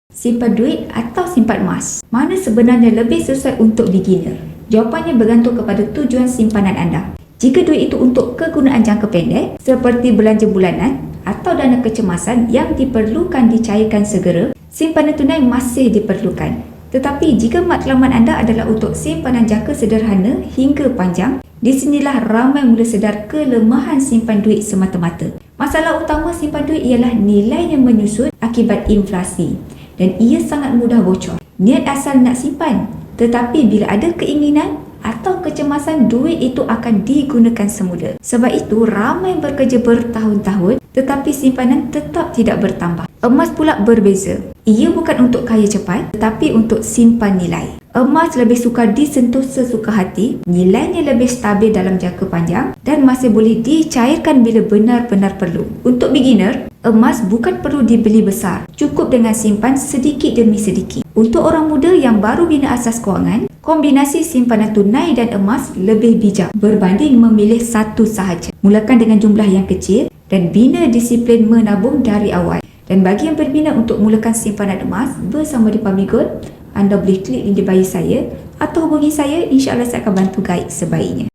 Simpan duit atau simpan emas? Mana sebenarnya lebih sesuai untuk beginner? Jawapannya bergantung kepada tujuan simpanan anda. Jika duit itu untuk kegunaan jangka pendek seperti belanja bulanan atau dana kecemasan yang diperlukan dicairkan segera, simpanan tunai masih diperlukan. Tetapi jika matlamat anda adalah untuk simpanan jangka sederhana hingga panjang, di sinilah ramai mula sedar kelemahan simpan duit semata-mata. Masalah utama simpan duit ialah nilainya menyusut akibat inflasi dan ia sangat mudah bocor. Niat asal nak simpan, tetapi bila ada keinginan atau kecemasan, duit itu akan digunakan semula. Sebab itu ramai bekerja bertahun-tahun tetapi simpanan tetap tidak bertambah. Emas pula berbeza. Ia bukan untuk kaya cepat tetapi untuk simpan nilai. Emas lebih sukar disentuh sesuka hati, nilainya lebih stabil dalam jangka panjang dan masih boleh dicairkan bila benar-benar perlu. Untuk beginner, emas bukan perlu dibeli besar, cukup dengan simpan sedikit demi sedikit. Untuk orang muda yang baru bina asas kewangan, kombinasi simpanan tunai dan emas lebih bijak berbanding memilih satu sahaja. Mulakan dengan jumlah yang kecil dan bina disiplin menabung dari awal. Dan bagi yang berminat untuk mulakan simpanan emas bersama Deepami Gold, anda boleh klik link di bio saya atau hubungi saya, insya-Allah saya akan bantu guide sebaiknya.